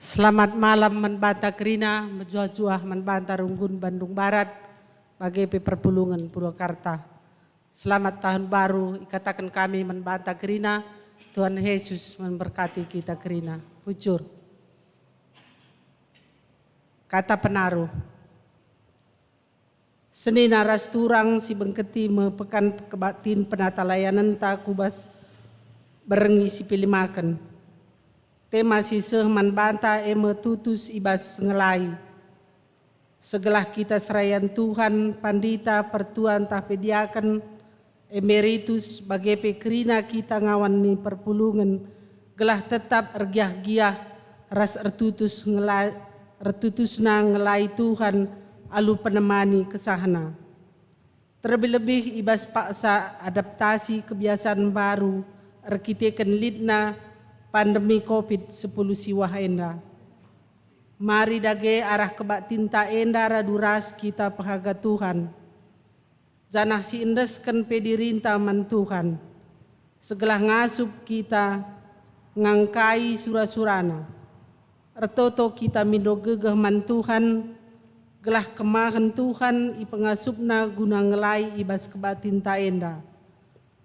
Selamat malam Menbanta Kerina, menjuah-juah Menbanta Runggun Bandung Barat, BGP Perpulungan Purwakarta. Selamat tahun baru, ikatakan kami Menbanta Kerina, Tuhan Yesus memberkati kita Kerina. Pucur. Kata penaruh. Seni naras turang si bengketi mepekan kebatin penata layanan tak kubas berengi si pilih makan. Tema si sehman banta eme tutus ibas ngelai. Segelah kita serayan Tuhan pandita pertuan tah pediakan emeritus bagepe kerina kita ngawan ni perpulungan gelah tetap ergiah-giah ras ertutusna ngelai Tuhan alu penemani kesahana. Terlebih-lebih ibas paksa adaptasi kebiasaan baru erkiteken lidna pandemi COVID-10 siwah enda. Mari dage arah kebak tinta enda raduras kita pehaga Tuhan. Janah si indesken pedirinta man Tuhan. Segelah ngasup kita ngangkai surah-surana. Ertoto kita mindo gegeh man Tuhan. Gelah kemahan Tuhan ipengasupna guna ngelai ibas kebak tinta enda.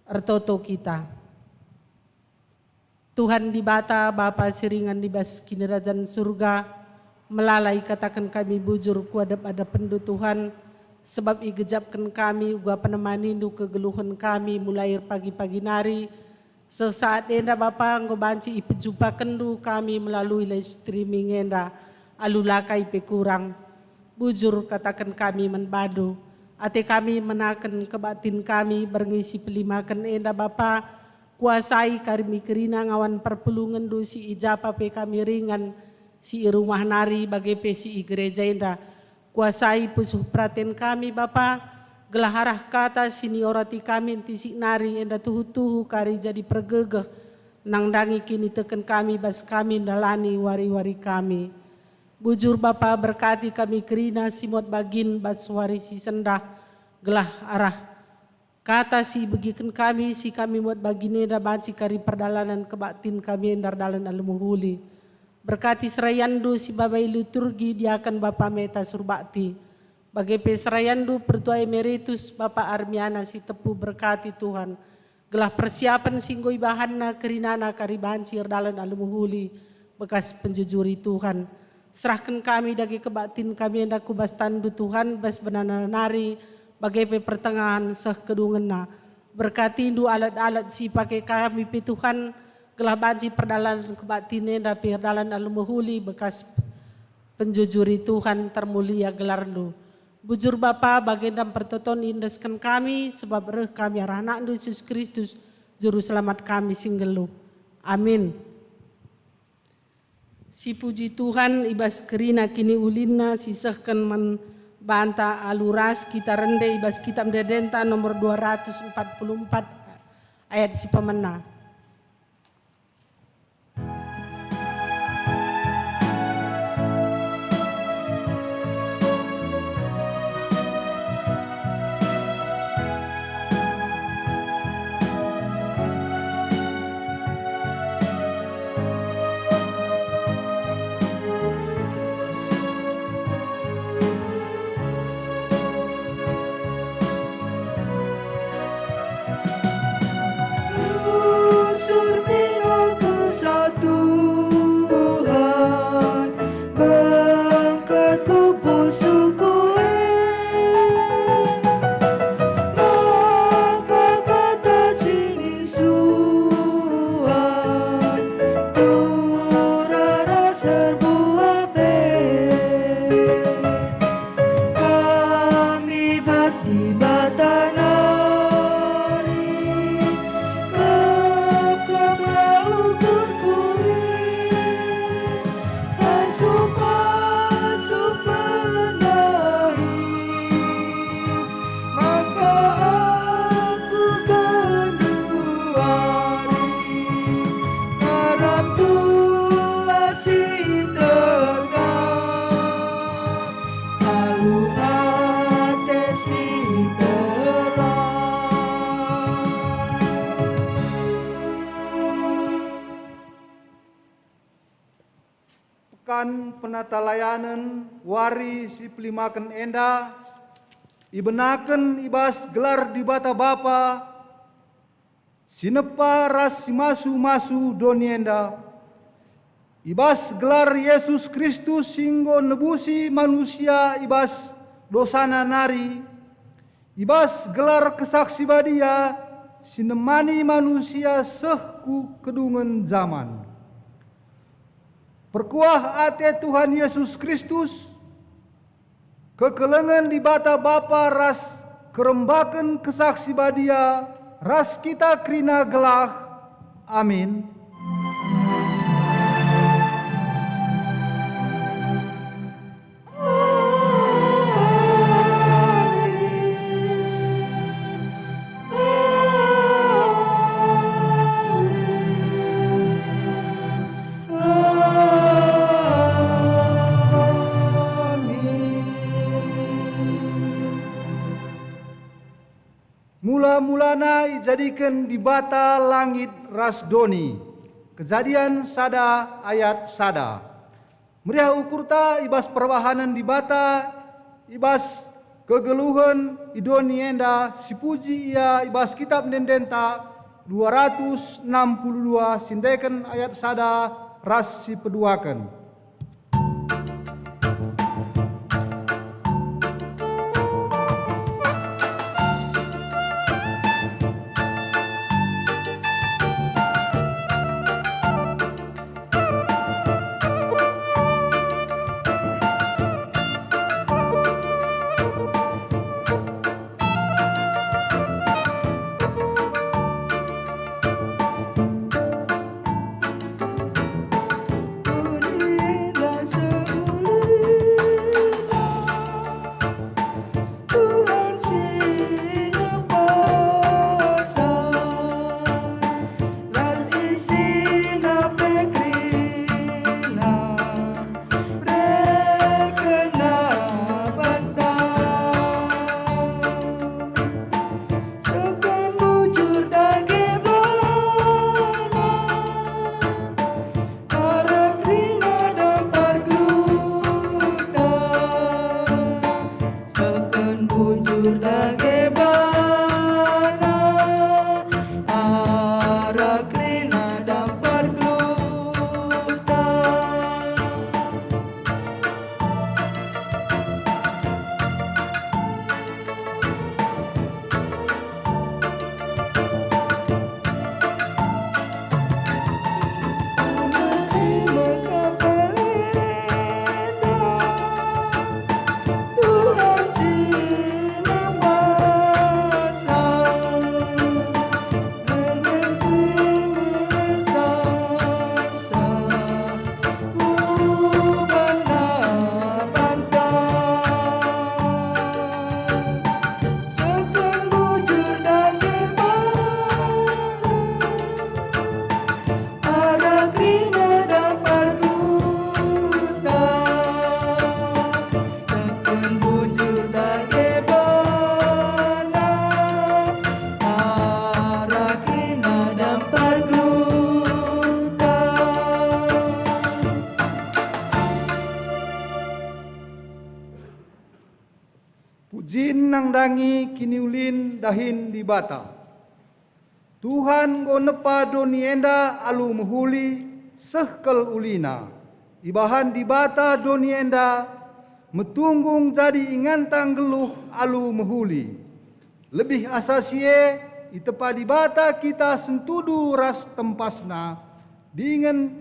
Ertoto kita. Tuhan di bata Bapa siringan di bas kinerajan surga melalai katakan kami bujur kuadap ada pendu Tuhan sebab igejapkan kami uga penemani nu kegeluhan kami mulai pagi-pagi nari sesaat enda Bapa nggo banci ipejupa kendu kami melalui live streaming enda alulakai pe kurang bujur katakan kami menbadu ate kami menaken kebatin kami berngisi pelimakan enda Bapa kuasai kami kerina ngawan perpulungan du si ijapa pe kami ringan si rumah nari bagi pe si gereja enda kuasai pusuh praten kami Bapa gelaharah kata seniorati kami tisik nari enda tuhu-tuhu kari jadi pergegeh nang dangi kini teken kami bas kami dalani wari-wari kami Bujur Bapa berkati kami kerina simot bagin baswari si sendah gelah arah. Kata si begikan kami si kami buat bagine da banci kari perdalanan kebatin kami endar dalan alumuhuli. Berkati serayandu si babai liturgi diakan Bapa Meta Surbakti. Bagai peserayandu pertua emeritus Bapa Armiana si tepu berkati Tuhan. Gelah persiapan singgoi bahanna kerinana kari banci dalan alumuhuli bekas penjujuri Tuhan. Serahkan kami dagi kebatin kami hendak kubas tandu Tuhan bas benana nari bagai pertengahan seh kedungena. Berkati indu alat-alat si pakai kami pi Tuhan gelah banci perdalan kebatine da perdalan alumuhuli bekas penjujuri Tuhan termulia gelarnu. Bujur Bapa bagendam pertoton indeskan kami sebab reh kami arah anak Yesus Kristus juru selamat kami singgelu. Amin. Si puji Tuhan ibas kerina kini ulina sisahkan man banta aluras kita rende ibas kitab dedenta nomor 244 ayat si pemena. Penata layanan wari si pelimakan enda ibenaken ibas gelar di bata Bapa sinepa ras masu doni enda ibas gelar Yesus Kristus singgo nebusi manusia ibas dosana nari ibas gelar kesaksi badia sinemani manusia sehku kedungen zaman. Perkuah ate Tuhan Yesus Kristus, kekelengan di bata Bapa ras kerembakan kesaksi badia, ras kita kerina gelah. Amin. Mula-mulana dijadikan di bata langit rasdoni. Kejadian sada ayat sada. Meriah ukurta ibas perwahanan di bata, ibas kegeluhan idoni enda sipuji ia ibas kitab nendenta 262 sindekan ayat sada ras si peduakan. nandangi kiniulin dahin di bata. Tuhan go nepa doni enda alu mehuli sehkel ulina. Ibahan di bata doni enda metunggung jadi ingantang geluh alu mehuli. Lebih asasie itepa di bata kita sentudu ras tempasna. Dingen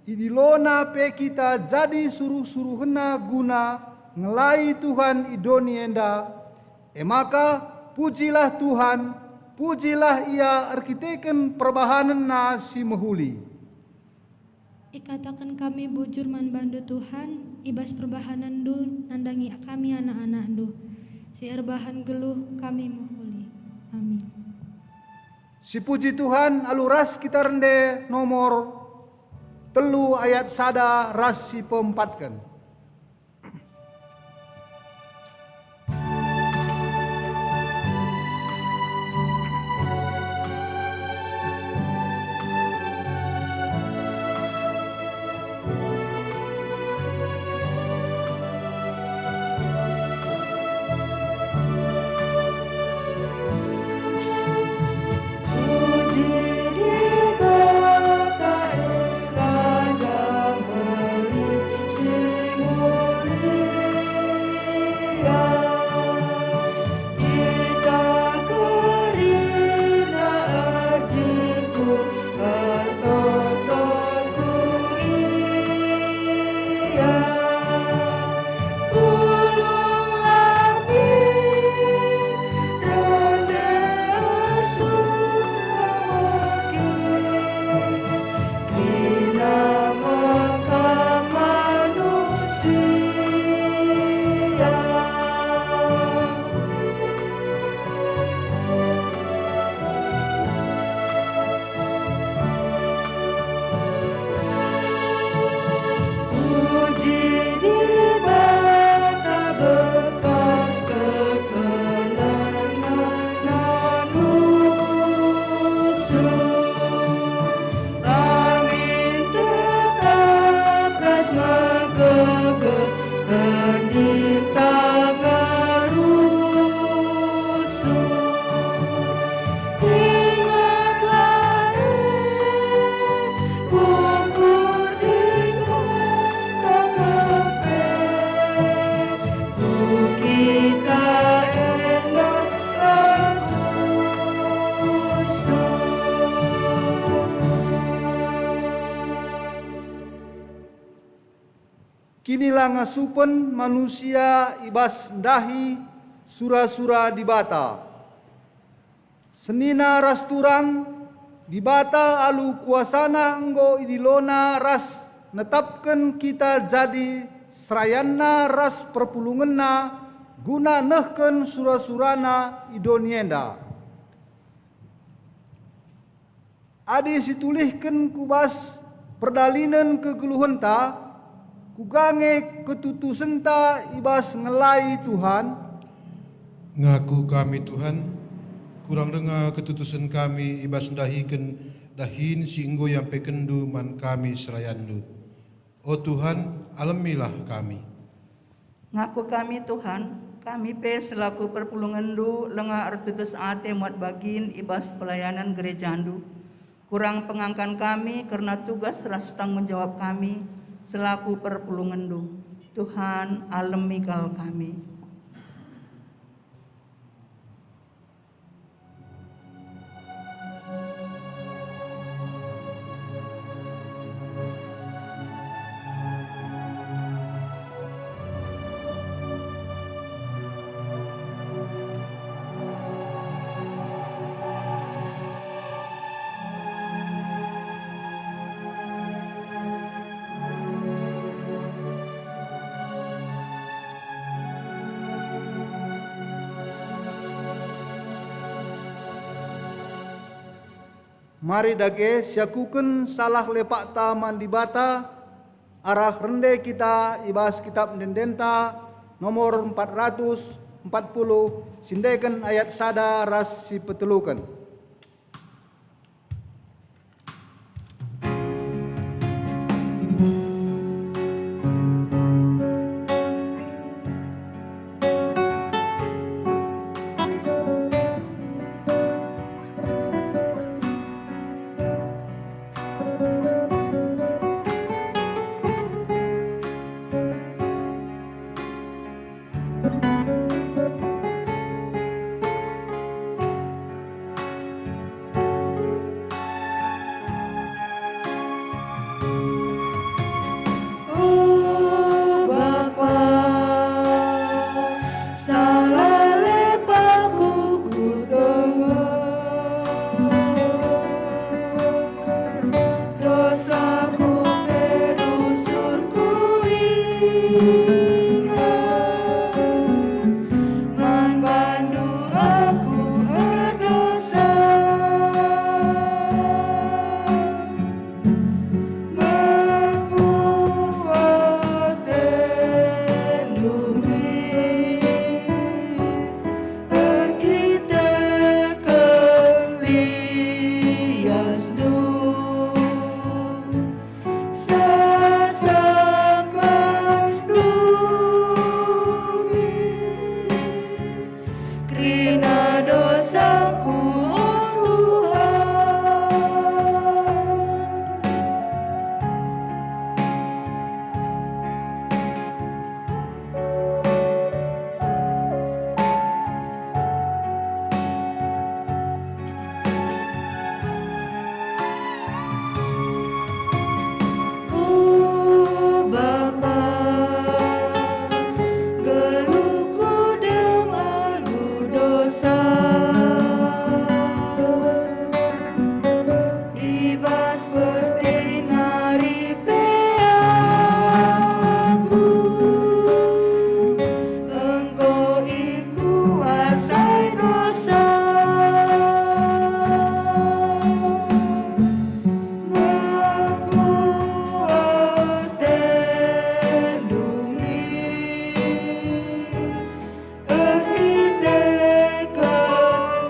idilona pe kita jadi suruh-suruhna guna ngelai Tuhan idoni enda. Maka pujilah Tuhan, pujilah ia arkiteken perbahanan si mehuli. Ikatakan kami bujur man bandu Tuhan, ibas perbahanan du nandangi kami anak-anak du. Si erbahan geluh kami mehuli. Amin. Si puji Tuhan aluras kita rende nomor 3 ayat sada ras si pempatkan. Kinilah ngasupen manusia ibas ndahi sura-sura di bata. Senina ras turang di bata alu kuasana enggo idilona ras netapkan kita jadi serayanna ras perpulungenna guna nehken sura-surana idonienda. Adi situlihken kubas perdalinen kegeluhenta kugange ketutusenta ibas ngelai Tuhan. Ngaku kami Tuhan, kurang dengar ketutusan kami ibas dahiken dahin si enggo yang pekendu man kami serayandu. Oh Tuhan, alamilah kami. Ngaku kami Tuhan, kami pe selaku perpulungandu lenga artutus ate muat bagin ibas pelayanan gerejandu. Kurang pengangkan kami karena tugas ras tanggung jawab kami selaku perpulungandu. Tuhan alemikal kami. Mari dage syakuken salah lepak ta mandibata arah rende kita ibas kitab Dendenta nomor 440 sindeken ayat sada ras si petelukan. dosaku kerusurku ingat, manbandu aku berdosa, mekuat endumi, erkitekan lias du, sasakan dumi, krina dosaku oh Tuhan. Bapa, geluhku demalu dosa, ibas bertinari peaku, engkau ikuasai dosa, mekuat endumi, erkitekan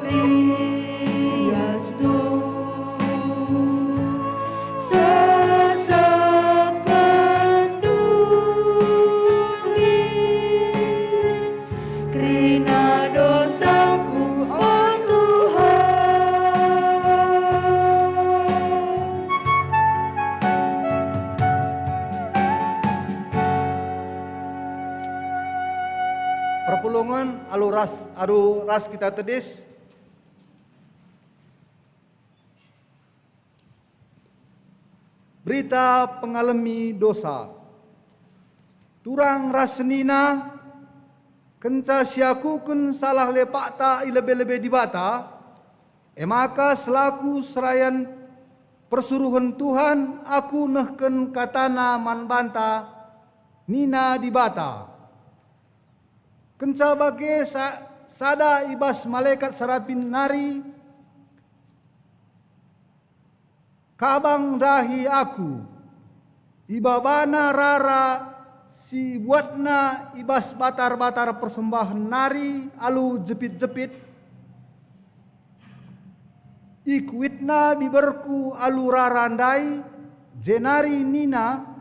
lias du, sasakan dumi, krina dosaku oh Tuhan. Perpulungan alu ras kita tedis. Berita pengalami dosa. Turang rasenina kenca siakukeun salah lepak ta ilebe-lebe di bata. Emaka selaku serayan persuruhan Tuhan aku nehken katana manbanta nina di bata. Kenca bage sada ibas malaikat sarapin nari kabang dahi aku ibabana rara si buatna ibas batar-batar persembahan nari alu jepit-jepit ikuitna biberku alu rarandai jenari nina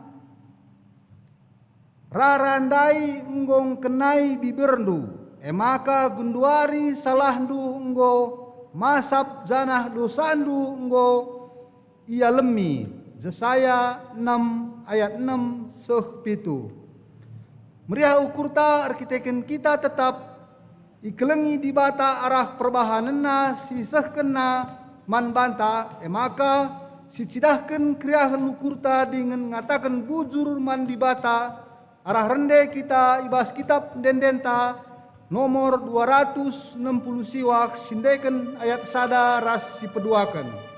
rarandai enggong kenai biberndu emaka gunduari salahdu enggo masap janah dosandu enggo ia lemi Jesaya 6 ayat 6 seh pitu. Meriah ukurta arkiteken kita tetap ikelengi di bata arah perbahanena si sehkena manbanta emaka si cidahken kriahan ukurta dengan ngatakan bujur man di bata arah rende kita ibas kitab dendenta nomor 260 siwak sindeken ayat sada ras si peduakan.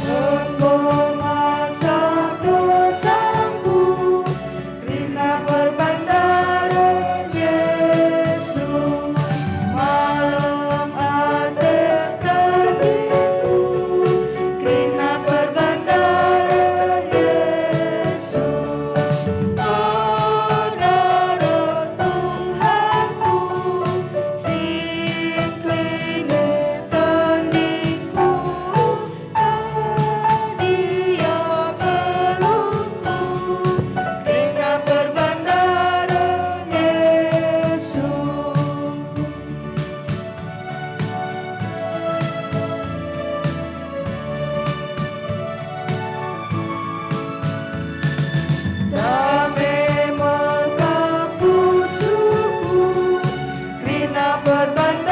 Engkau masak dosaku, krina perbandaran Yesus. Malam ada tandingku, krina perbandaran Yesus. Ada Tuhanku, sing kline tandingku. Dia geluhku, krina perbandaran Yesus. Damai mengkapusuku, krina perbandaran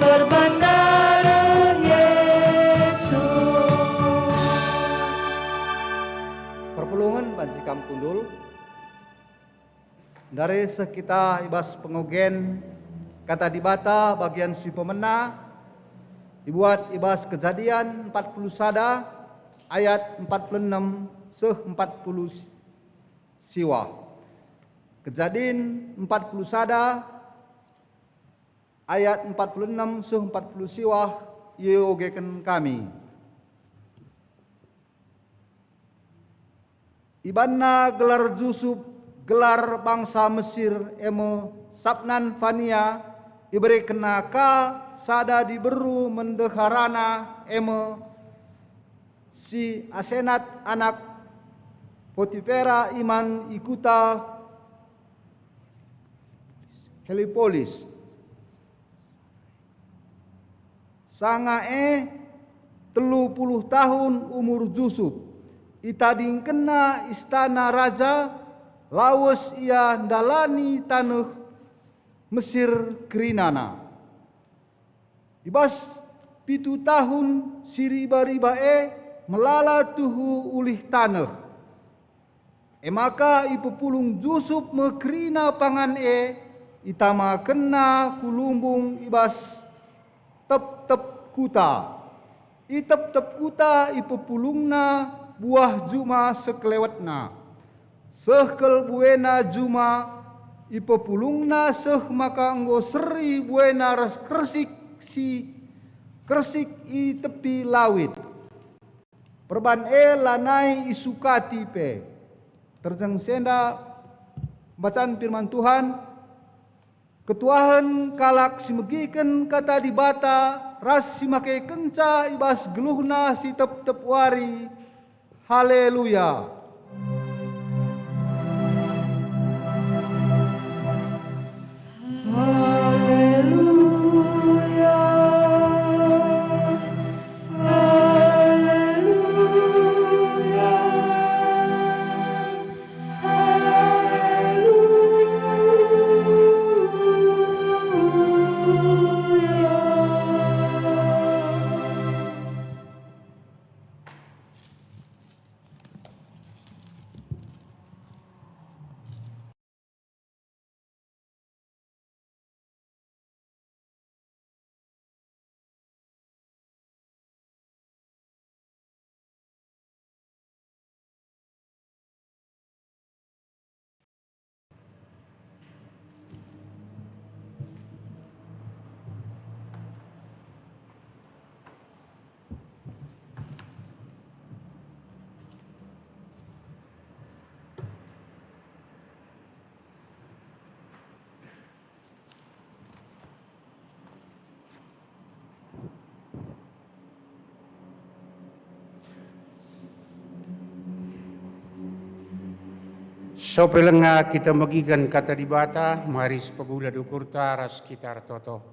Berbandara Yesus. Perpulungan Banjikam Kundul dari sekita ibas pengogen kata dibata bagian si pemena dibuat ibas Kejadian 40 sada ayat 46 40 siwa. Kejadian 40 sada ayat 46 40 siwa yeogeken kami. Ibanna gelar Yusuf, gelar bangsa Mesir emo sabnan fania iberi kenaka sada diberu mendeharana emo si Asenat anak Potifera iman ikuta Helipolis. Sangae 30 tahun umur Yusuf. Itading kena istana raja, lawas ia dalani tanah Mesir kerinana. Ibas 7 tahun siriba-ribae melala tuhu ulih tanah. Emaka ipepulung Yusuf mekerina pangan itama kena kulumbung ibas tep-tep kuta. Itep-tep kuta ipepulungna buah juma sekelewatna. Sehkel buena juma ipepulungna seh maka enggo seri buena ras kersik i tepi lawit. Perban lanai isukati pe. Terjeng senda bacaan firman Tuhan. Ketuahan kalak simegiken kata dibata ras simake kenca ibas geluhna si tep-tep wari. Haleluya. Haleluya. Haleluya. Sopelenga kita magigan kata dibata, maris pagula dukurta ras kita toto.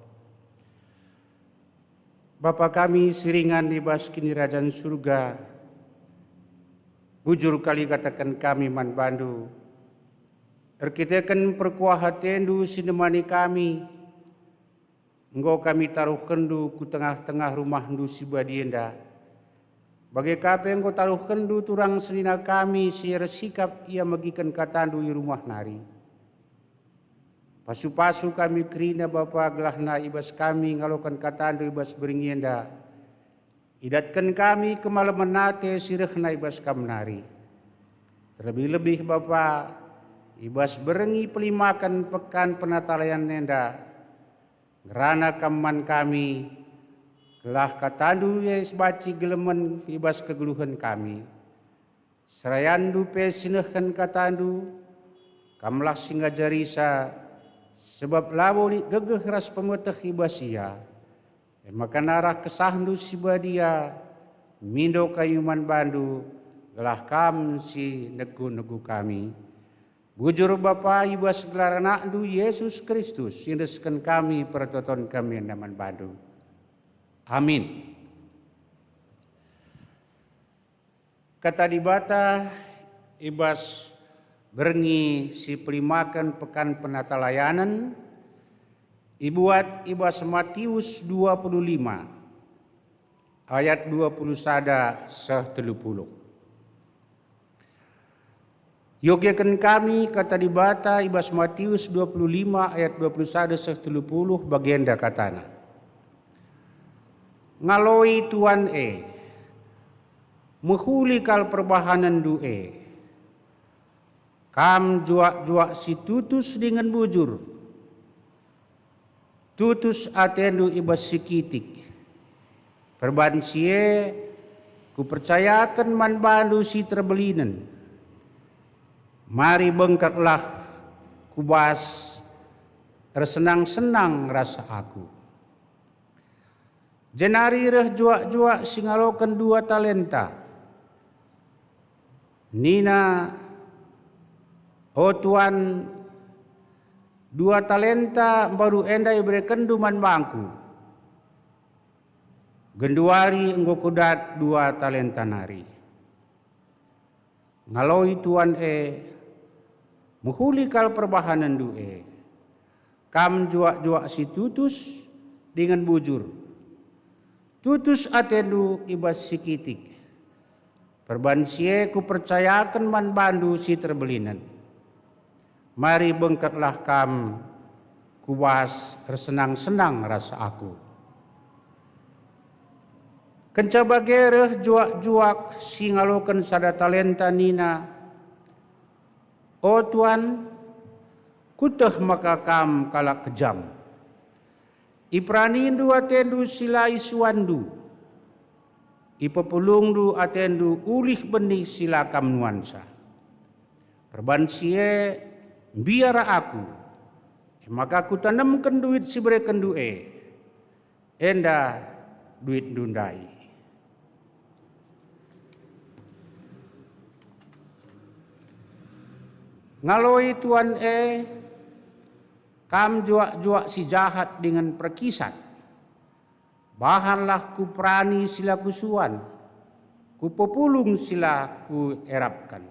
Bapa kami siringan ibas kini rajan surga, bujur kali katakan kami man bandu. Erkitakan perkuah hatendu sinemani kami, engkau kami taruh kendu ku tengah-tengah rumah ndu sibadienda. Bagai kape engkau taruh kendu turang senina kami siar sikap ia magikan katandu i rumah nari. Pasu-pasu kami kerina Bapa gelahna ibas kami ngalokan katandu ibas beringienda. Idatkan kami kemalaman nate sirehna ibas kam nari. Terlebih-lebih Bapa ibas berengi pelimakan pekan penatalayan nenda. Ngerana kaman kami gelah katandu yes baci gelemen ibas kegeluhan kami. Serayandu pe sinehkan katandu, kamlah singa jarisa, sebab lawoli gegeh ras pemeteh ibasia. Maka narah kesahdu sibadia, mindo kayuman bandu, gelah kam si negu-negu kami. Bujur Bapa ibas gelar anakdu Yesus Kristus, sindeskan kami pertoton kami naman bandu. Amin. Kata dibata ibas berengi si pelimakan pekan penata layanan Ibuat ibas Matius 25 ayat 21 30. Yogiakan kami kata dibata ibas Matius 25 ayat 21 30 bagian katana. Ngaloi Tuhan menghuli kal perbahanan kam juak si tutus dengan bujur. Tutus atendu ibas sikitik. Perbansie ku percayakan man bandu si terbelinan. Mari bengkatlah kubas tersenang-senang rasa aku. Jenari reh juak-juak singalokan 2 talenta. Nina, oh Tuan, 2 talenta baru endai berikan duman bangku. Genduari engkau kudat 2 talenta nari. Ngaloi Tuan menghuli kal perbahanan kam juak-juak si tutus dengan bujur. Tutus atendu ibas sikitik. Perbansie ku percayakan man bandu si terbelinan. Mari bengkatlah kam kuas tersenang-senang rasa aku. Kenca bagereh juak-juak singalokan sada talenta nina. Oh Tuan, kuteh maka kam kalak kejam. Ipranindu atendu silai suandu. Ipepulungdu atendu ulih benih silakam nuansa. Perbansie biara aku, maka aku tanamkan duit si berikan enda duit dundai. Ngaloi Tuan kam juak-juak si jahat dengan perkisat. Bahanlah ku prani sila kusuan, ku populung sila ku erapkan.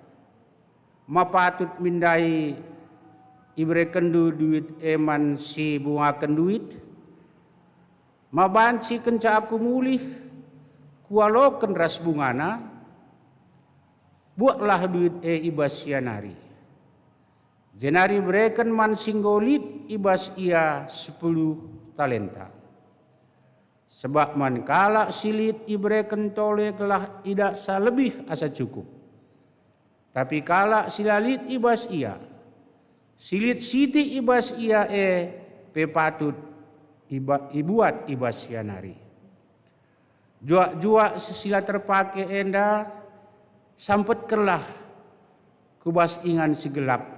Mapatut mindai ibrekan duit eman si bungakan duit. Mabanci kenca aku mulih kualokan ras bungana. Buatlah duit ibas sianari. Jenari berikan man singgolit ibas ia 10 talenta. Sebab man kalak silit ibrekan tole kelah tidak salebih asa cukup. Tapi kalak silalit ibas ia. Silit siti ibas ia pepatut ibuat ibas sianari. Juak-juak sila terpakai enda sampet kelah kubas ingan segelap.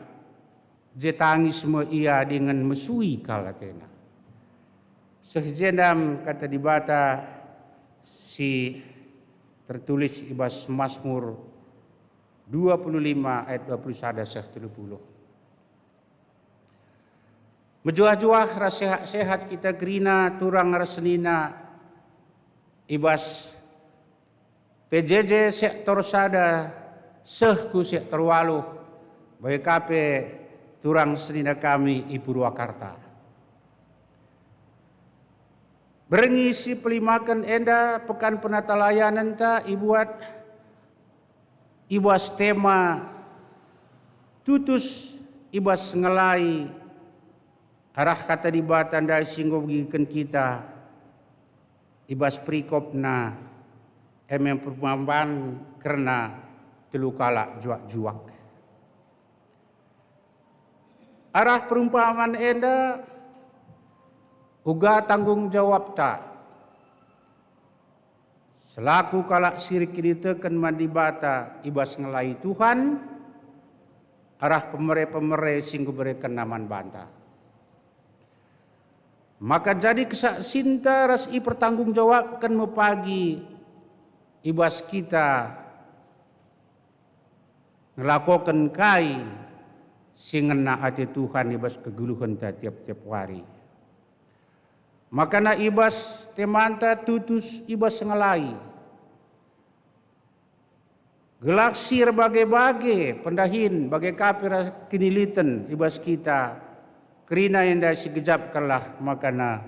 Jetangis semua ia dengan mesui kalatena. Sehjendam kata dibata si tertulis ibas Mazmur 25 ayat 21 30. Mejuah-juah sehat kita gerina turang rasenina ibas PJJ sektor sada sehku sektor waluh bagi kape turang senina kami i Purwakarta. Berengisi pelimakan enda pekan penata layanan ta ibuat ibas tema tutus ibas ngelai arah kata dibatan dari singgo bagikan kita ibas perikopna perpamban karena telukala juak-juak. Arah perumpamaan enda uga tanggung jawab ta. Selaku kalak sirik ditekan mandibata ibas ngelai Tuhan, arah pemere-pemere singgu berikan naman banta. Maka jadi kesaksinta ras i pertanggung jawabkan mepagi ibas kita ngelakokan kai singena hati Tuhan ibas keguluhan ta tiap-tiap hari. Maka na ibas temanta tutus ibas ngelai. Gelaksir bagai-bagai pendahin bagai kapira kinilitan ibas kita kerina enda sigejap kalah makana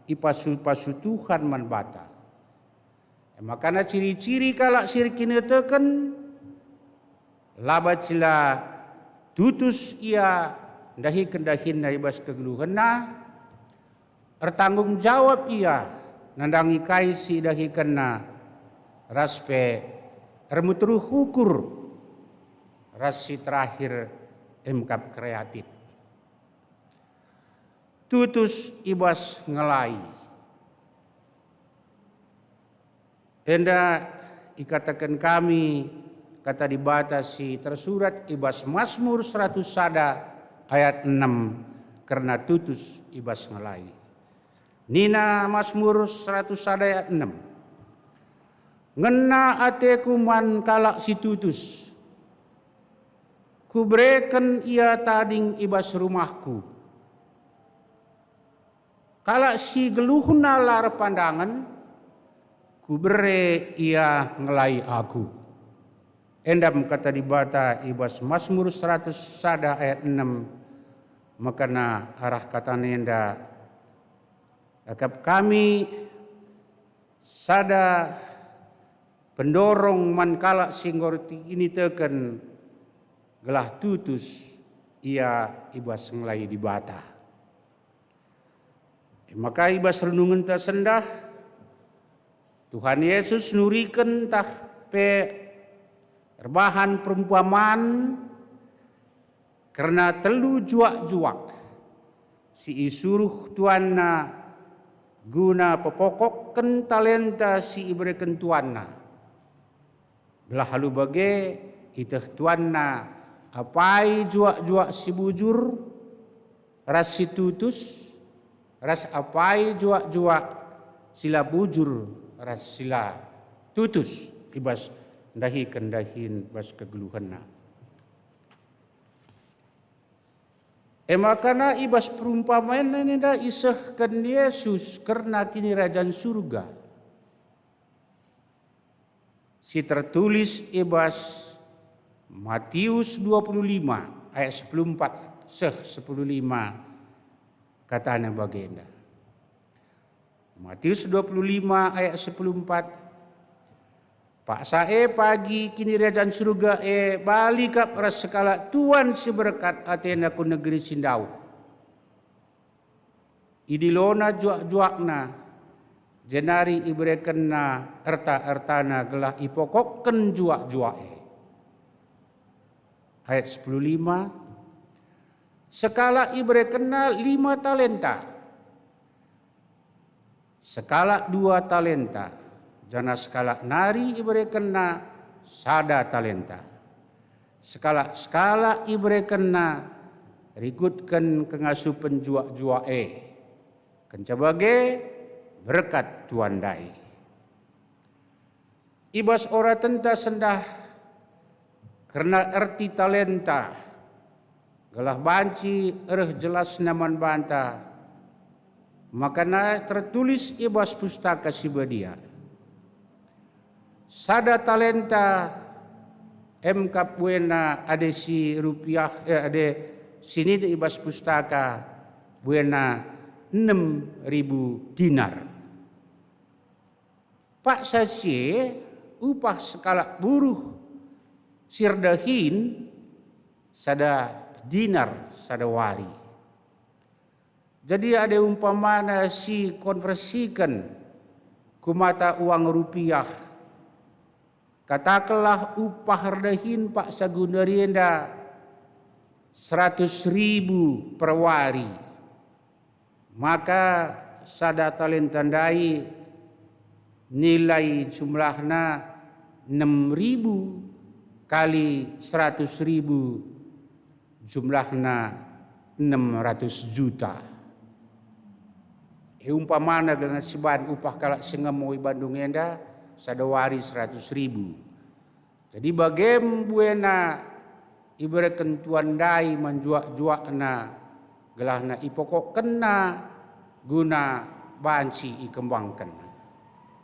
ipasu-pasu Tuhan man bata. Makana ciri-ciri kalak sirkina teken labat sila tutus ia dahi kendahin na ibas kegeluhena ertanggung jawab ia nandangi kaisi dahi kena raspe ermuteruh hukur rasi terakhir emkap kreatif. Tutus ibas ngelai. Enda ikatakan kami kata dibatasi tersurat ibas Mazmur 100 sada ayat 6 karena tutus ibas ngelai. Nina Mazmur 100 sada ayat 6. Ngena ateku man kalak si tutus. Kubreken ia tading ibas rumahku. Kalak si geluhna lar pandangan, kubere ia ngelai aku. Endam kata dibata ibas Mazmur 100 sada ayat 6. Makana arah kata nenda akap kami sada pendorong man kalak singgorti ini teken gelah tutus ia ibas ngelai dibata. Maka ibas renungan tersendah Tuhan Yesus nurikan tah pe erbahan perumpamaan karena telu juak-juak si isuruh tuanna guna pepokokkan talenta si iberikan tuanna belah halu bage iteh tuanna apai juak-juak si bujur ras si tutus ras apai juak-juak sila bujur ras sila tutus ibas dahi kendahin bas kegeluhanna. Makana ibas perumpamaan ini dah isahkan Yesus karena kini Rajaan Surga. Si tertulis ibas Matius 25 ayat 14 15 katanya baginda. Matius 25 ayat 14. Pak sae pagi kini Rajaan Surga balik kap ras sekala tuan si berkat atena ku negeri sindau. Idilona juak-juakna jenari ibrekenna erta-ertana gelah ipokokken juak-juake. Ayat 15. Sekala ibrekenna 5 talenta. Sekala 2 talenta. Jana skala nari ibrekenna sada talenta. Skala ibrekenna rikutkan kengasuh penjuak-juae. Kencabage berkat tuan dai. Ibas ora tenta sendah karena erti talenta. Gelah banci ereh jelas naman banta. Makana tertulis ibas pustaka sibadia. Sada talenta MK buena ade si rupiah ade sini ibas pustaka buena 6.000 dinar. Pak Sasye upah skala buruh sirdahin sada dinar sada wari. Jadi ada umpamana si konversikan kumata uang rupiah. Katakanlah upah hardahin Pak Sagundarienda 100.000 per wari. Maka sada talentandai nilai jumlahna 6.000 kali 100.000 jumlahna 600 juta. Umpamana dengan seban upah kalak sengamoi Bandung enda sadawari 100.000. Jadi bagem buena ibaratkan tuan dai menjuak-juakna gelahna ipokok kena guna banci ikembangkan.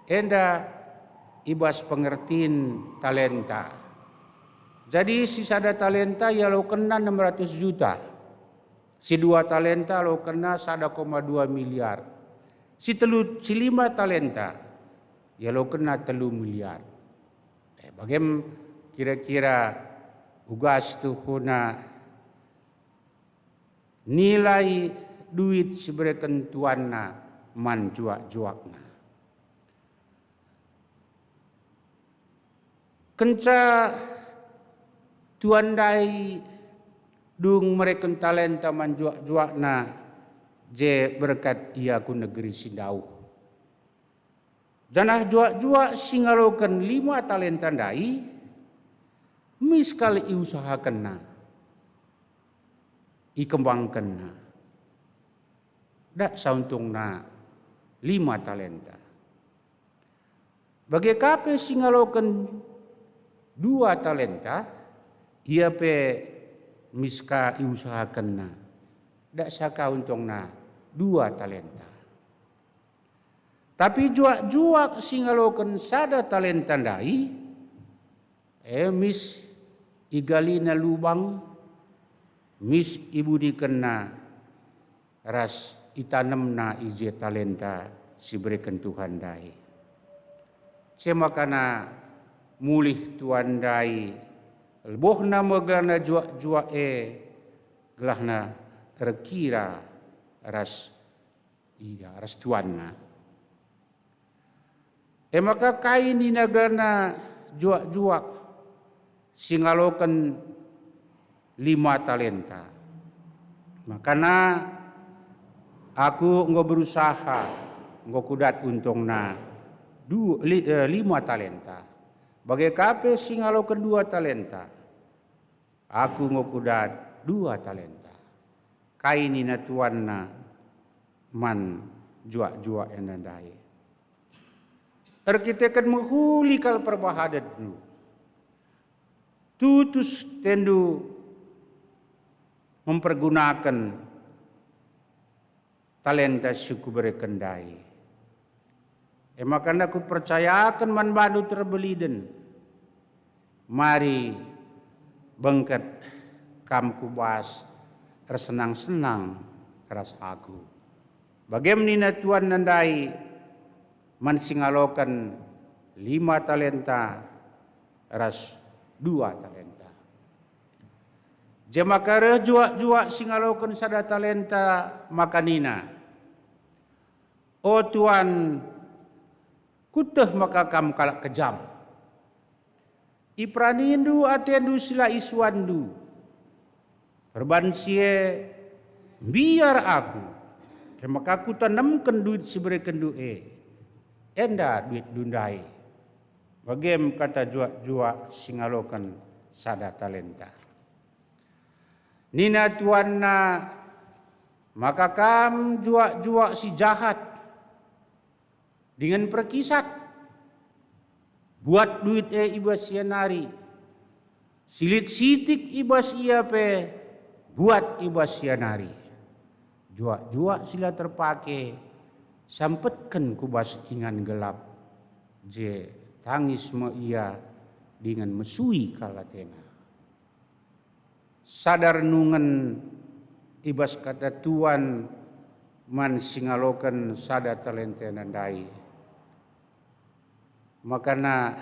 Enda ibas pengertiin talenta. Jadi si sada talenta ya lo kena 600 juta. Si 2 talenta lo kena 1,2 miliar. Si 5 talenta ya lo kena 3 miliar. Bagaimana kira-kira ugas tu huna nilai duit seberikan tuanna man juak-juakna. Kenca tuan dai dung mereka talenta man juak-juakna je berkat ia ku negeri Sindauh. Janah juak-juak singalokan 5 talenta dai miskal iusahakan na ikembangkan na dak sauntung na 5 talenta. Bagi kape singalokan 2 talenta ia pe miska iusahakan na dak saka untung na 2 talenta. Tapi juak-juak singalokan 1 talenta dai mis igalina lubang mis ibu dikena ras itanam na ije talenta si berikan Tuhan dai. Semakana mulih Tuhan dai leboh na meglana juak-juak gelahna rekira ras Tuhan na. Maka kain di negara juak-juak singalokan 5 talenta. Makana aku ngo berusaha ngo kudat untung na 5 talenta. Bagai kape singalokan 2 talenta. Aku ngo kudat 2 talenta. Kainina tuan na man juak-juak enandai. Kita akan menghuli kal perbahadat dulu. Tutus tendu mempergunakan talenta suku berekendai. Makanya aku percayakan man bandu terbeliden. Mari bengket kam kubas tersenang-senang ras aku. Bagaimana Tuhan nandai man singalokan 5 talenta ras 2 talenta. Jemakare juak-juak singalokan 1 talenta makanina. Oh Tuhan, kuteh maka kam kalak kejam. Ipranindu atendu sila iswandu. Perbansie biar aku. Maka aku tanamkan duit seberikan duit. Enda duit dundai. Bagem kata juak-juak singalokan 1 talenta. Nina tuanna maka kam juak-juak si jahat dengan perkisat buat duit ibas nari. Silit sitik ibas ia pe buat ibas nari. Juak-juak sila terpakai sampetkan kubas ingan gelap je tangis me ia dengan mesui kalatena. Sadar nungan ibas kata Tuan man singalokan 1 talenta nandai. Makana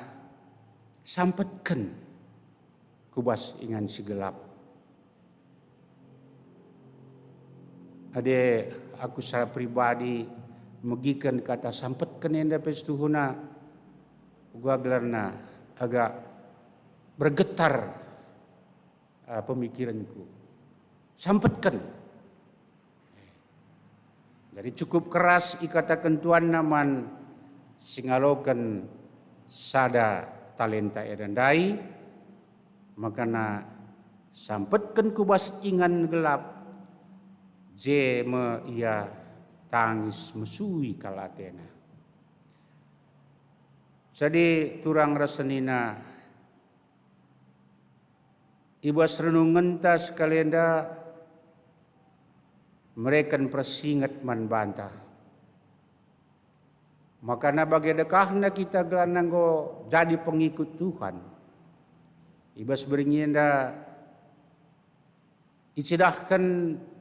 sampetkan kubas ingan si gelap. Ade aku secara pribadi megikan kata sampetkan enda pestuhuna gua gelarna agak bergetar pemikiranku. Sampetkan. Jadi cukup keras ikatakan Tuhan naman singalokan 1 talenta edandai makana sampetkan kubas ingan gelap je me ia tangis mesui kalatena. Jadi turang rasenina ibas renungan tas kalenda mereka persingat man bantah. Makana bagi dekahna kita gelananggo jadi pengikut Tuhan. Ibas beringinda icidahkan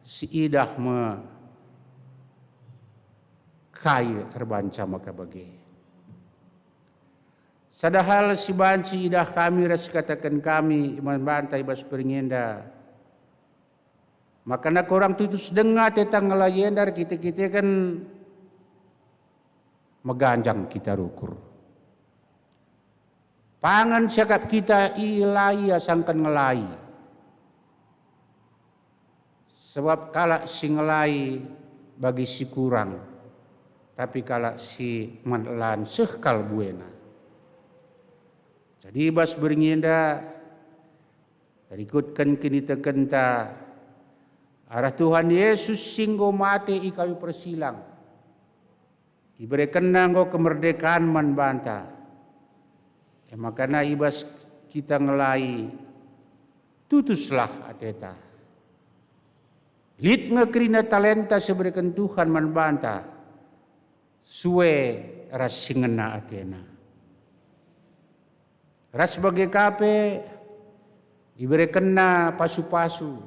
si idah me kai erbanca maka bagi. Sadahal si banci idah kami ras katakan kami iman bantai bas peringenda. Maka nak orang tutus dengar tentang ngelayendar kita kan meganjang kita rukur. Pangan cakap kita ilai asangkan ngelai. Sebab kalak si ngelai bagi si kurang. Tapi kalak si manlan sekal buena. Jadi bas beringenda ikutkan kini tekenta arah Tuhan Yesus singgo mati i kayu persilang. Iberikan nanggo kemerdekaan man banta. Makana ibas kita ngelai tutuslah ateta. Lid ngekrina talenta seberikan Tuhan man banta. Suwe ras singena atena. Ras sebagai kape iberikan na pasu-pasu.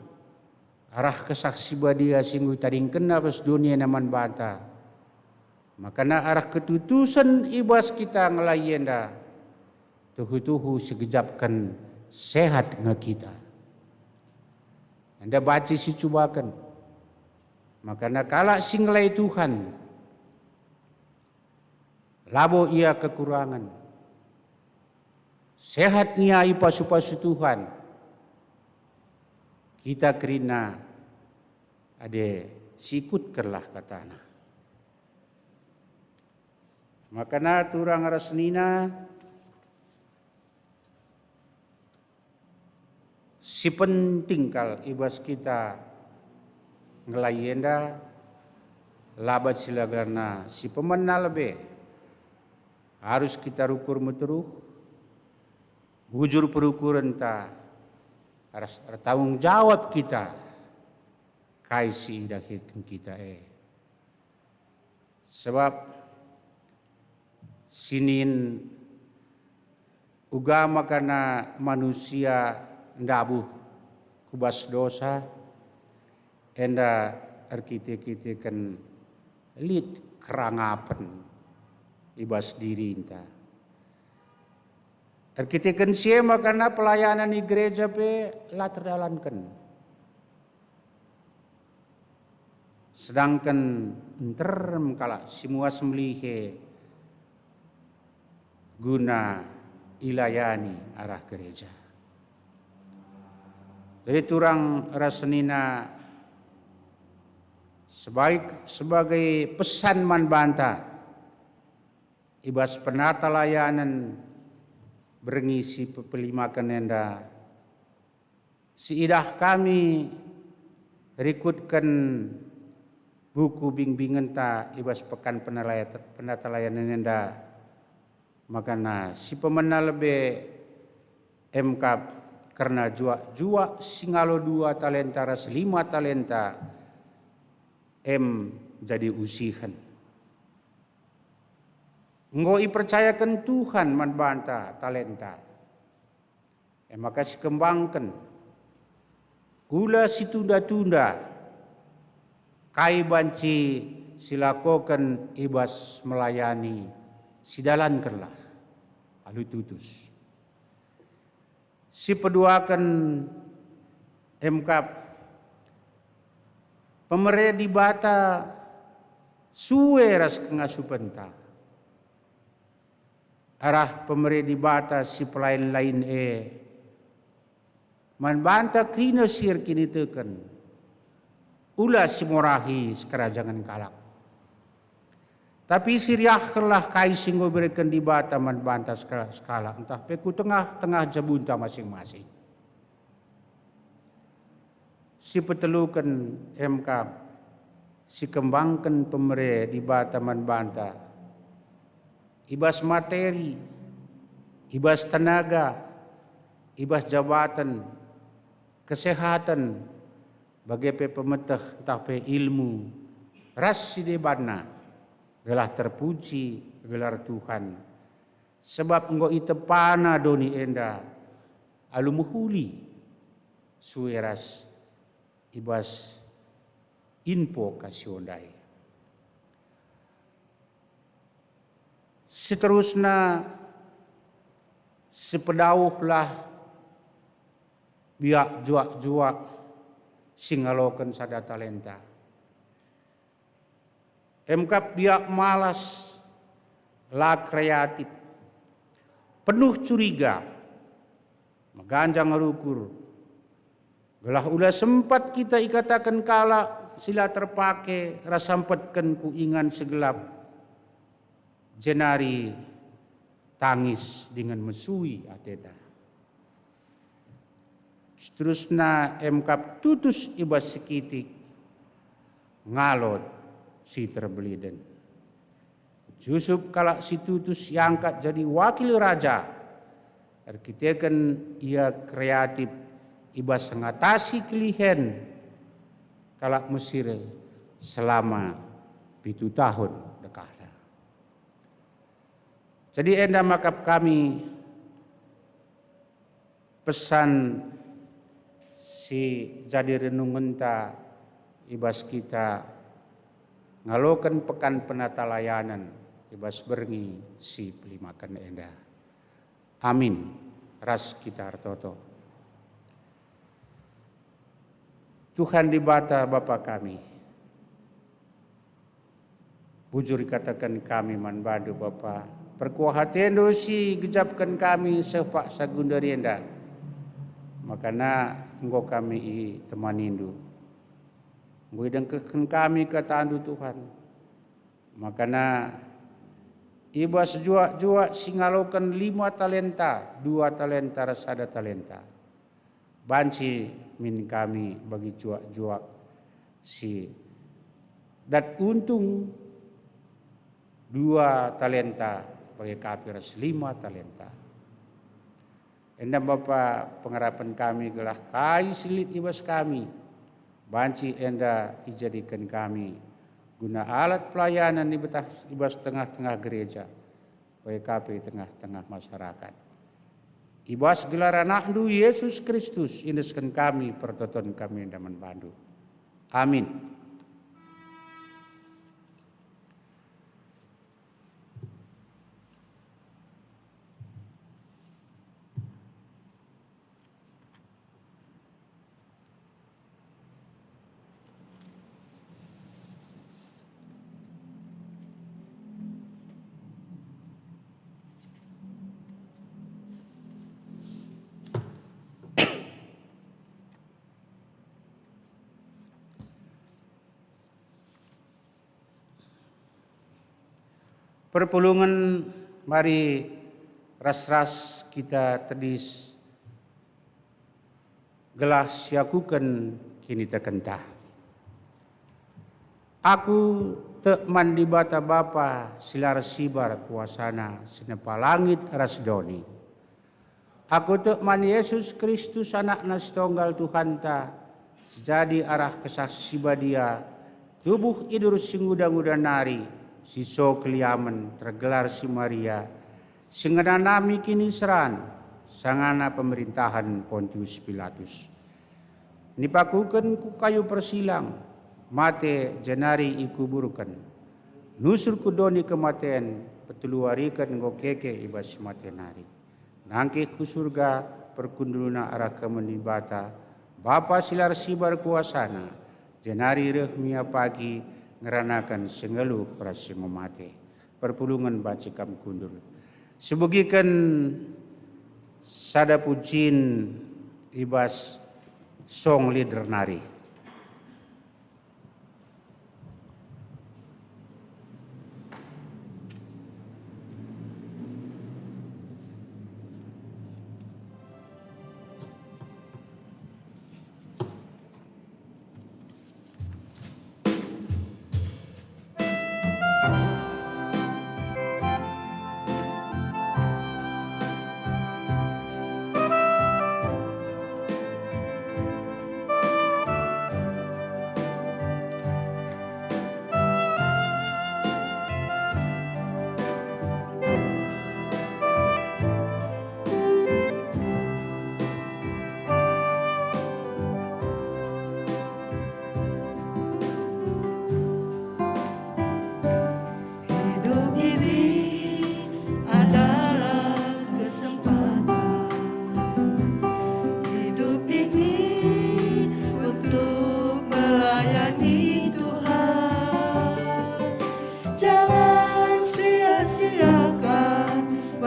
Arah kesaksi badia singgu taring kena pas dunia naman banta. Makana arah ketutusan ibas kita ngelayenda. Tuhu-tuhu segejapkan sehat nga kita. Anda baca si cubakan. Makana kala singlay Tuhan. Labo ia kekurangan. Sehat niya ipasu-pasu Tuhan. Kita kerina ade sikut kerlah katana. Makana turang rasnina si penting kal ibas kita ngelayenda labat silagarna si pemenal be harus kita rukur meteruh bujur perukuran ta harus tanggung jawab kita kaisi dahikan kita sebab sinin ugama karena manusia ndabuh kubas dosa enda arkite-kite kan lid kerangapan ibas diri inta. Arkite kan siema karena pelayanan di gereja pe la terdalankan. Sedangkan enterem kala semua sembelihe guna ilayani arah gereja. Jadi turang rasenina sebagai pesan man banta ibas penata layanan berngisi pepelimakan enda si idah kami rikutkan buku bimbingan ta ibas pekan penata layanan enda makana si pemena lebih MK karena jua singalo 2 talenta ras 5 talenta jadi usihan. Ngoi percayakan Tuhan man banta talenta. Maka kembangkan. Ula si tunda-tunda. Kai banci silakokan ibas melayani. Sidalankanlah. Alu tutus. Si peduakan MK pemerintah di bata suwe ras kengasupenta. Arah pemerintah di bata si pelayan lain man banta kina sir kini teken. Ulah si morahi sekerajangan kalak. Tapi siriahkanlah kai singgo berikan di bata man banta skala. Entah peku tengah-tengah jabunta masing-masing. Si petelukan MK, si kembangkan pemerintah di bata man banta. Ibas materi, ibas tenaga, ibas jabatan, kesehatan, bagi pemetah entah pe ilmu, ras si debana. Gelah terpuji gelar Tuhan. Sebab engkau itepana doni enda alumuhuli sueras ibas info kasiondai. Seterusnya sepedauhlah biak juak-juak singalokan sada talenta. Emkap biak malas la kreatif, penuh curiga, meganjang ngerukur. Gelah udah sempat kita ikatakan kala sila terpakai rasampatkan ku ingan segelap. Jenari tangis dengan mesui ateta. Seterusnya emkap tutus ibas sekitik ngalot si terbeliden. Yusuf kala si tutus diangkat jadi wakil raja. Arkiteken ia kreatif ibas mengatasi kelihen kala Mesir selama 7 tahun dekada. Jadi enda makap kami pesan si jadi renungan ta ibas kita ngalokan pekan penata layanan ibas berngi si pelimakan enda. Amin. Ras kita artoto. Tuhan dibata Bapa kami. Bujur katakan kami manbadu Bapa. Perkuahatendo si gejapkan kami sepak sagundari enda. Makana engkau kami temanindu. Engkau dengkekan kami katandu Tuhan. Makana ibas juak-juak singalokan 5 talenta, 2 talenta rasada talenta. Banci min kami bagi juak-juak si dat untung 2 talenta bagi kami ras 5 talenta. Enda Bapa pengharapan kami gelah kai silit ibas kami. Banci enda dijadikan kami guna alat pelayanan ibas tengah-tengah gereja. Bagi kami tengah-tengah masyarakat. Ibas gelar anakdu Yesus Kristus indeskan kami pertoton kami daman bandu. Amin. Perpulungan mari ras-ras kita tedis gelas yakukan kini terkentah. Aku te mandi bata Bapa silar sibar kuasana senepa langit rasdoni. Aku te mandi Yesus Kristus anak nastonggal Tuhan ta sejadi arah kesaksiba dia tubuh idur singuda-nguda nari. Siso keliaman tergelar si Maria, singana nami kini seran, sangana pemerintahan Pontius Pilatus. Nipakukan ku kayu persilang, mate jenari ikuburukan. Nusur kudoni kematian, petuluarikan ngokeke ibas matenari. Nangkeh ku surga, perkunduluna arah kemenibata, Bapa silar sibar kuasana, jenari rehmia pagi, ngeranakan sengeluh rasi memate. Perpulungan bacikam kundur. Sebagikan sada pucin ibas song leader nari.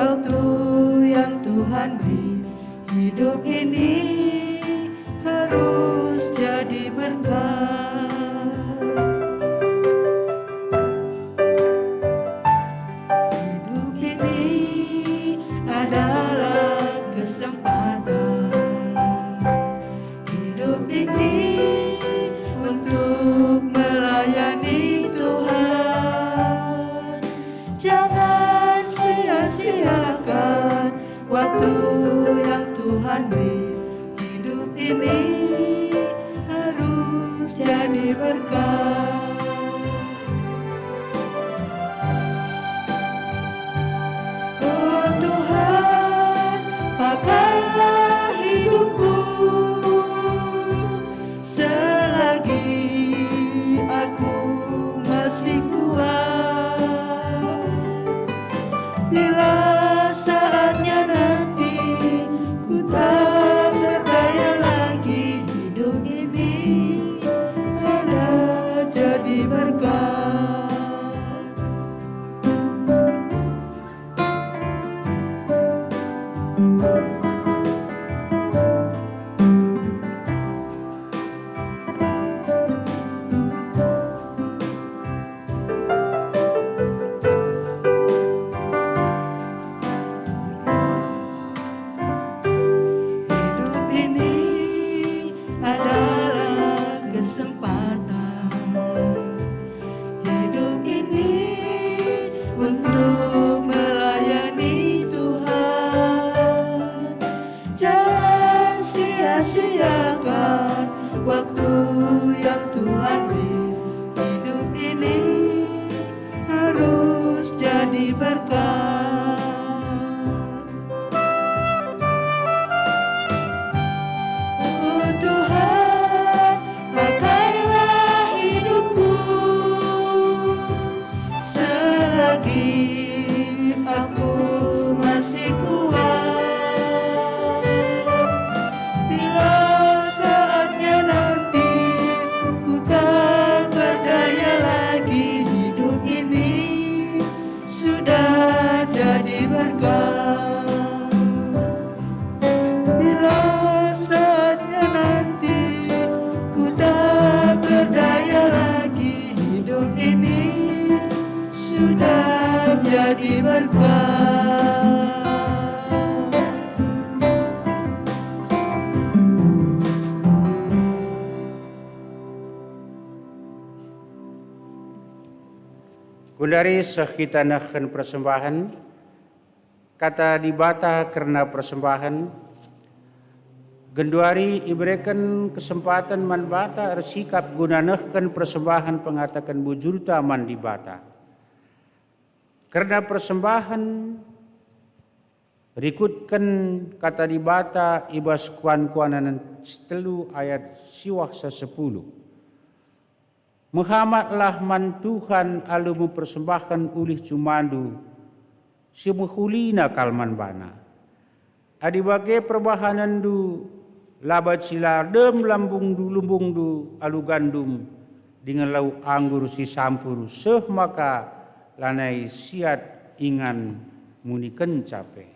waktu yang Tuhan beri. Hidup ini harus jadi berkat. Hidup ini adalah kesempatan. Hidup ini untuk melayani Tuhan. Jangan sia-siakan waktu yang Tuhan beri. Hidup ini harus jadi berkat. Oh Tuhan, pakailah hidupku selagi aku masih kuat. Bila saatnya nanti ku tak berdaya lagi, hidup ini sudah jadi berkat. Hidup ini adalah kesempatan. Hidup ini untuk melayani Tuhan. Jangan sia-siakan waktu yang Tuhan beri. Hidup ini harus jadi berkat. Oh Tuhan, pakailah hidupku selagi aku masih kuat. Bila saatnya nanti ku tak berdaya lagi, hidup ini sudah jadi berkat. Bila saatnya nanti ku tak berdaya lagi, hidup ini sudah jadi berkat. Kundari sah kita nakan persembahan, kata dibata karena persembahan, genduari iberikan kesempatan man bata ersikap guna nakan persembahan pengatakan bujurta man dibata. Karena persembahan berikutkan kata dibata ibas kuan-kuanan setelu ayat siwah 10. Muhammadlah man Tuhan alu mempersembahkan ulih cumandu si muhulina kalman bana. Adi bagai perbahanan du labat sila dem lambung du lumbung du alu gandum dengan lau anggur si sampur seh maka lanai siat ingan muni kencape.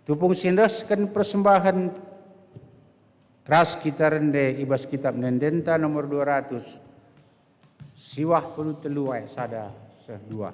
Tupung sindaskan persembahan ras kita rende ibas kitab Nendenta nomor 200 siwah puluh telu ayat sada sedua.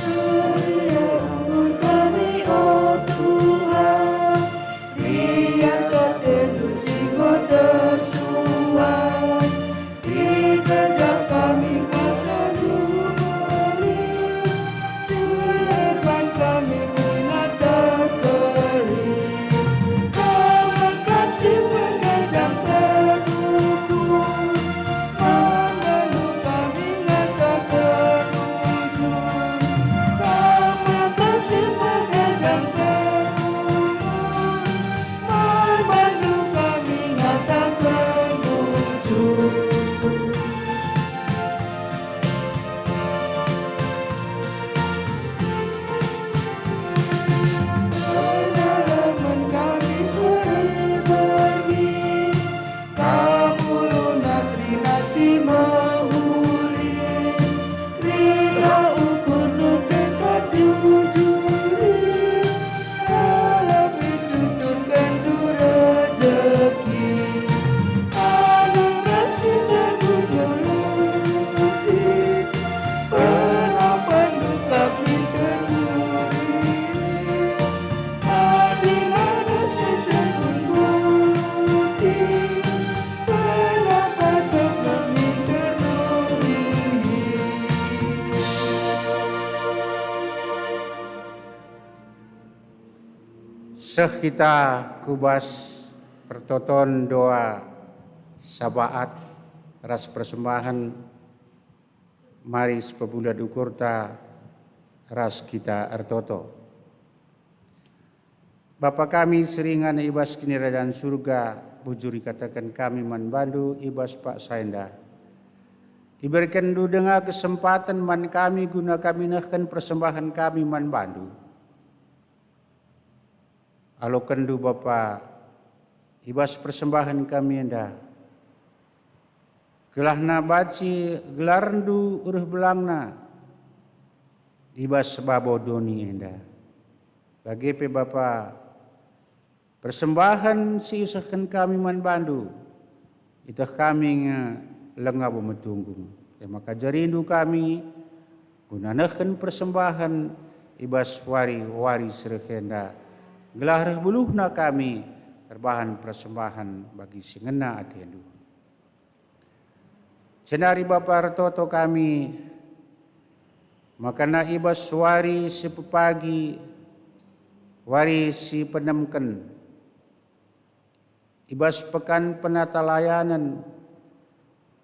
Oh Seh kita kubas pertoton doa sabaat ras persembahan maris pebulad ukurta ras kita artoto. Bapa kami seringan ibas kinirajaan surga, bujuri katakan kami manbandu ibas Pak Saenda. Diberikan du dengan kesempatan man kami guna kami nahkan persembahan kami manbandu. Alo kendu Bapa ibas persembahan kami enda. Gelahna baci gelarandu ureh belangna ibas sebabo doni enda. Bagi pe Bapa persembahan si usahakan kami manbandu. Itu kami lengah bemetunggung. Maka jarindu kami gunanakan persembahan ibas wari serehenda. Gelah buluhna kami terbahan persembahan bagi singena atiendu. Cenari Bapa Artoto kami makana ibas wari sepepagi wari si penemken ibas pekan penata layanan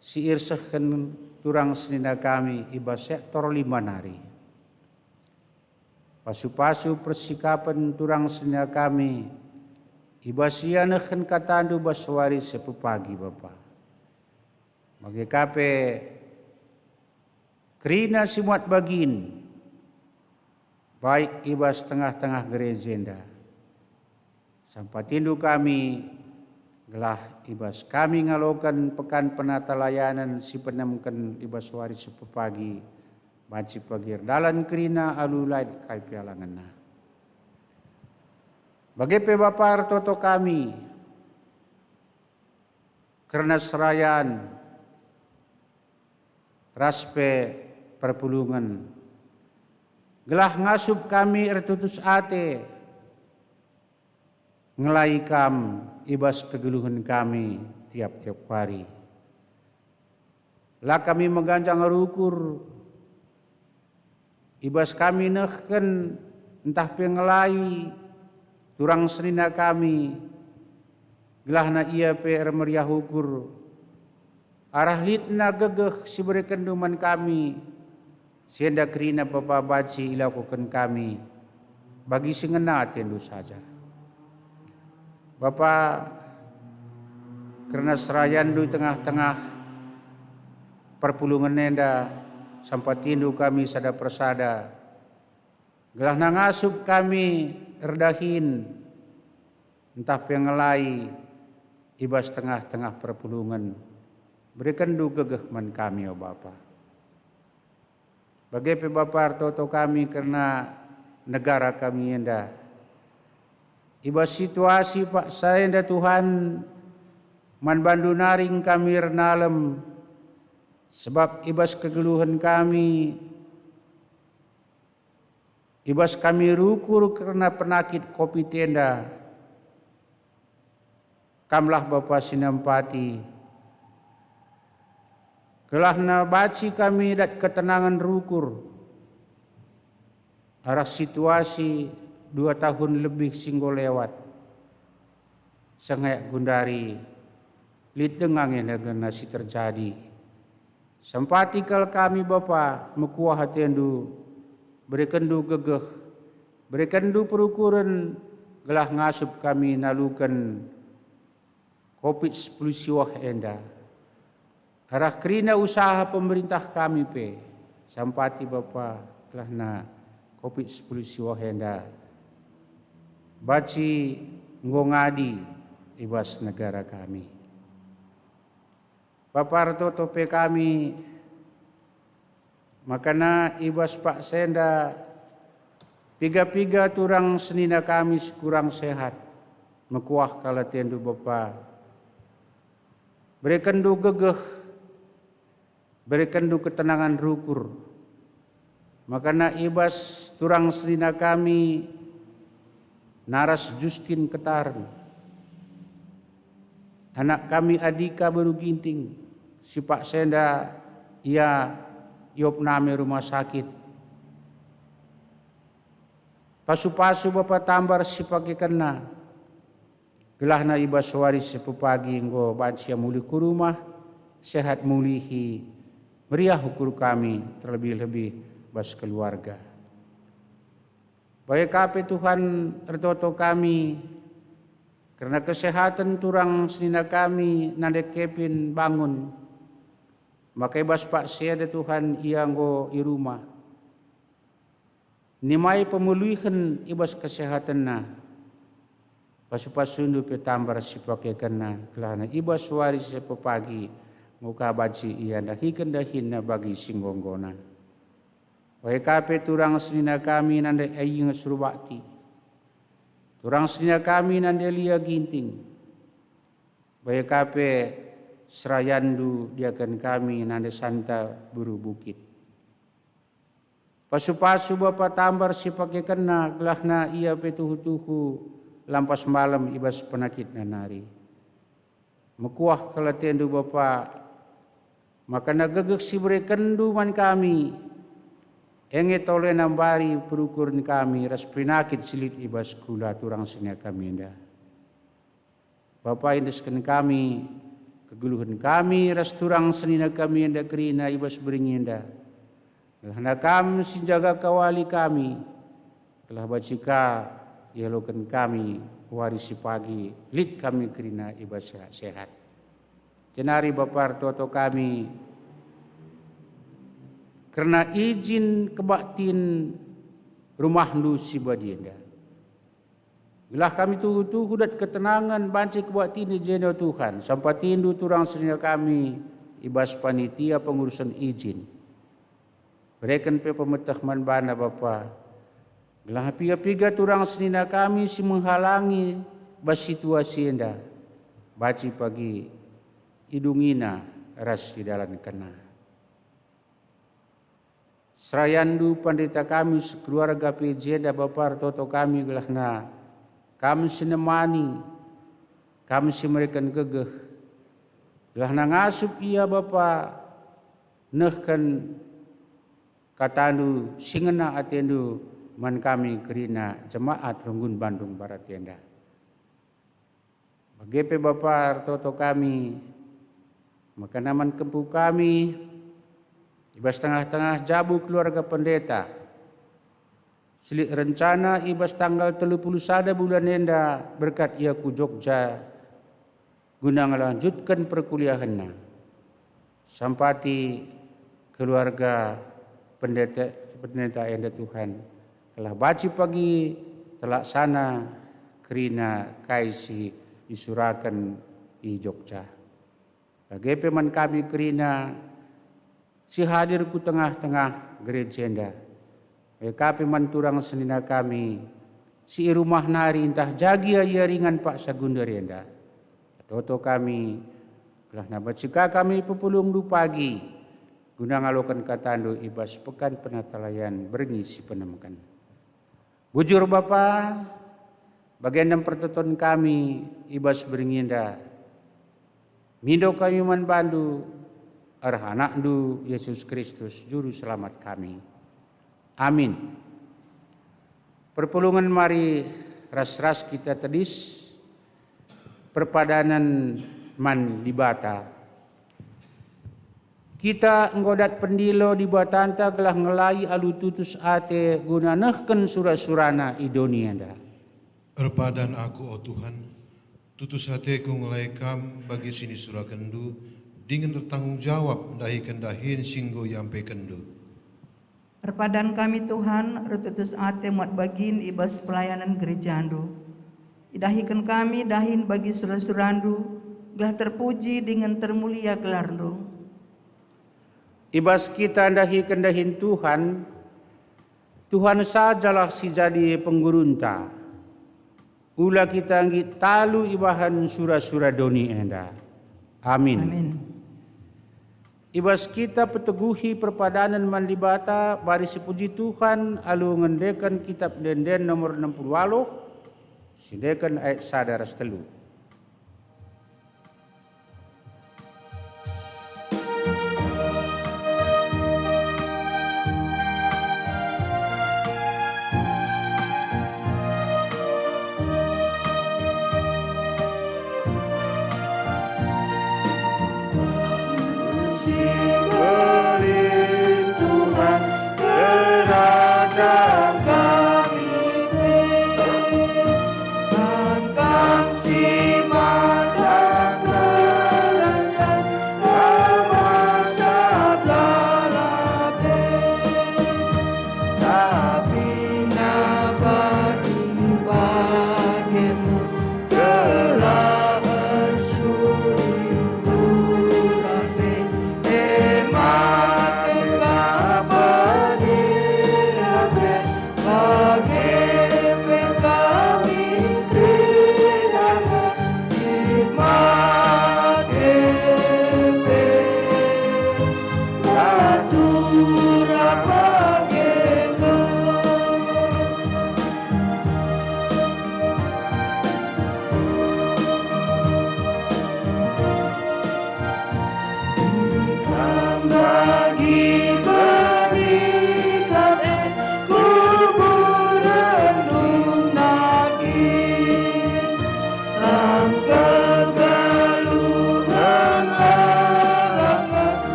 si irsahkan turang senina kami ibas sektor 5 nari. Pasu-pasu persikapan turang senina kami ibas ianakan katandu baswari sepepagi Bapa. Bagi kape kerina simuat bagin baik ibas tengah-tengah gerejenda. Sampai tindu kami gelah ibas kami ngalokan pekan penata layanan si penemken ibas wari sepepagi baci pagir dalan kerina alulai kai pialangana. Bagi pe Bapa Artoto kami karena serayan raspe perpulungan gelah ngasup kami ertutus ate ngelaikam ibas kegeluhan kami tiap-tiap hari. Lah kami mengganjang rukur ibas kami nehken entah pengelai turang senina kami gelahna ia per meriah ukur arah litna gegeh si berekenduman kami sienda kerina Bapa baci ilakukan kami bagi singena tendu saja. Bapa karena serayan di tengah-tengah perpulungan nenda sampai tindu kami sada persada gelah nangasup kami erdahin entah pengelai ibas tengah-tengah perpulungan berikan du gegeh man kami ya Bapa. Bagi pe Bapa Artoto kami karena negara kami enda ibas situasi Pak Saenda Tuhan man bandu naring kami renalem sebab ibas kegeluhan kami ibas kami rukur karena penakit kopi tenda kamlah Bapa sinampati kelahna baci kami dat ketenangan rukur arah situasi 2 tahun lebih singgo lewat sangat gundari lid dengang yang nasi terjadi sampatikal kami Bapa mekuah hatiandu berikan du gegeh berikan du perukuran gelah ngasup kami nalukan COVID-19 siwah enda arah kerina usaha pemerintah kami pe sampati Bapa kelahna COVID-19 siwah enda baci ngongadi ibas negara kami. Bapa Artoto pe kami makana ibas Pak Senda piga-piga turang senina kami kurang sehat mekuah kala tendu Bapa berikan du gegeh berikan du ketenangan rukur makana ibas turang senina kami naras Justin Ketaran anak kami Adika baru ginting si Pak Senda ia yop name rumah sakit Pasu-pasu Bapa tambar sipake kena. Gelahna ibas waris sepupagi enggo bansia muli ku rumah, sehat mulihi, meriah ukur kami, terlebih-lebih bas keluarga. Baik kape Tuhan ertoto kami, karena kesehatan turang senina kami nande kepin bangun. Maka ibas pak seada Tuhan ia enggo i rumah. Nimai pemulihan ibas kesehatan na. Pasu-pasundu petambar sipake kena. Kelana ibas waris sepepagi. Muka baci ia dahikan dahinna bagi singgonggonan. Wai kape turang senina kami nanda aying surubakti. Turang senina kami nanda lia ginting. Wai kape serayandu diakan kami nanda santa buru bukit. Pasu-pasu Bapa tambar sipake kena gelahna ia petuhu-tuhu lampas malam ibas penakit nanari. Mekuah kalatendu Bapa maka nagegek si berekendu man kami enge tole nambari perukuran kami ras penakit silit ibas kula turang senia kami enda. Bapa indeskan kami keguluhan kami ras turang senina kami enda kerina ibas beringi enda. Kelahna kami sinjaga kawali kami, kelah bacika yalokan kami warisi pagi, lik kami kerina ibas sehat. Cenari Bapa toto kami, karena izin kebaktin rumah nu si badienda. Gelah kami tuhu-tuhu dat ketenangan banci kebaktin jeno Tuhan, sampai tindu turang senina kami ibas panitia pengurusan izin. Berikan pe pemetahman bana Bapa. Gelah piga-piga turang senina kami si menghalangi bas situasi enda. Baci pagi idungina ras di dalam kena. Serayandu pandita kami sekeluarga pejeda Bapa toto kami gelahna. Kami sinemani. Kami si mereka gegeh. Gelahna ngasup ia Bapa. Nehkan katandu singena atendu man kami kerina jemaat Runggun Bandung Barat Tienda. Bagepe Bapa toto kami maka naman kempu kami ibas tengah-tengah jabu keluarga pendeta. Silik rencana ibas tanggal 31 bulan enda berkat ia ku Jogja guna melanjutkan perkuliahannya. Sampati keluarga pendeta enda Tuhan telah baci pagi terlaksana kerina kaisi disurakan di Jogja. Bagi peman kami kerina si hadir ku tengah-tengah gereja enda. Bagi peman turang senina kami si rumah nari entah jagia ia ringan Pak Sagundar enda. Toto kami telah nabacika kami pepulung du pagi. Guna ngalokan katandu ibas pekan penatalayan berngisi penemukan. Bujur Bapa, bagian pertuton kami ibas beringinda. Mindo kami man bandu, arah anak du Yesus Kristus juru selamat kami. Amin. Perpulungan mari ras-ras kita tedis, perpadanan man di bata. Kita nggodat pendilo di batanta gelah ngelai alu tutus ate guna nehken surah-surana idonianda. Erpadan aku, oh Tuhan, tutus hateku ngelai kam bagi sini surah kendu, dengan bertanggung jawab dahi kendahin singgo yampe kendu. Perpadan kami Tuhan, retutus ate muat bagin ibas pelayanan gereja andu. Idahikan kami dahin bagi surah-surandu, gelah terpuji dengan termulia gelarndu. Ibas kita dahi kendahin Tuhan, Tuhan sajalah si jadi penggurunta. Ula kita ngi talu ibahan surah-surah doni enda. Amin. Amin. Ibas kita peteguhi perpadanan mandibata baris puji Tuhan alu ngendekan kitab denden nomor 68 sindekan ayat sadar telu.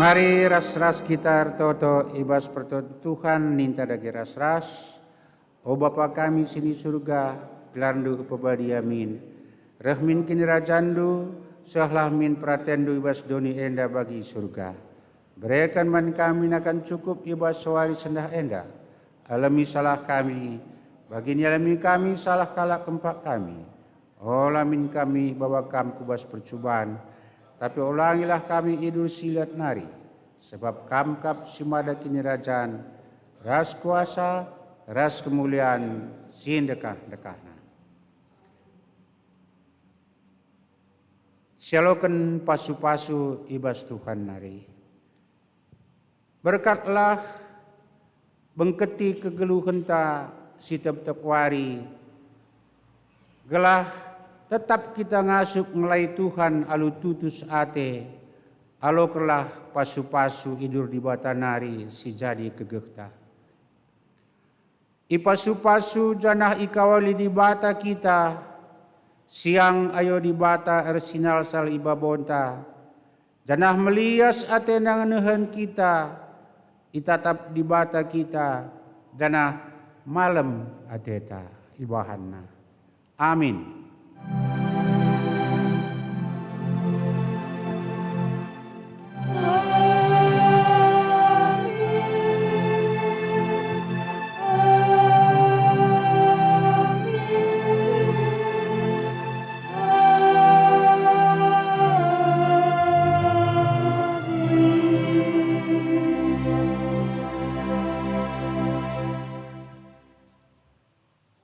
Mari ras-ras kita toto ibas pertolongan Tuhan ninta dagi ras-ras. O Bapa kami sini surga, gelandu upabadi amin. Rahmin kini rajandu, sahlah min pratendu ibas doni enda bagi surga. Berikan man kami akan cukup ibas sewari sendah enda. Alami salah kami, bagi alami kami salah kalak kempak kami. Olamin kami bawa kami kubas percobaan, tapi ulangilah kami idul silat nari, sebab kamkap sumada kini rajaan, ras kuasa, ras kemuliaan, sin dekah-dekahna. Syaloken pasu-pasu ibas Tuhan nari. Berkatlah bengketi kegeluhan ta si tep-tep wari, gelah tetap kita ngasuk ngelai Tuhan alu tutus ate, alo kelah pasu-pasu idur di bata nari si jadi kegekta. Ipasu-pasu janah ikawali di bata kita, siang ayo di bata ersinal sal ibabonta, janah melias ate nanganehan kita, itatap di bata kita, janah malam ateta ibahanna. Amin.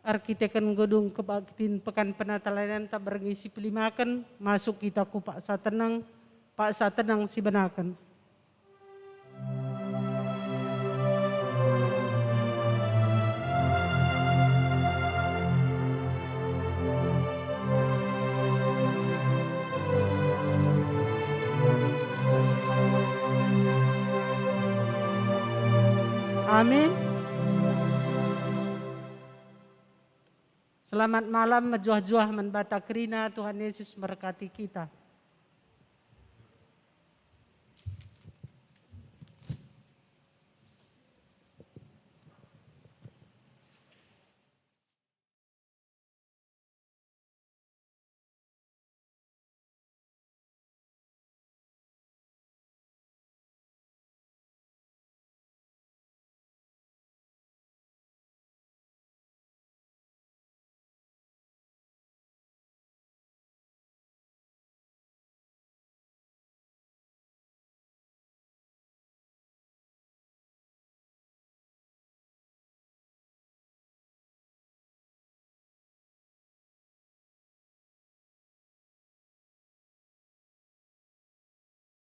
Arkiteken gedung kebaktin pekan penatalayan tak berngisi pelimakan, masuk kita ku Pak Satenang si benakan. Amin. Selamat malam, menjuah-juah menbata kerina, Tuhan Yesus memberkati kita.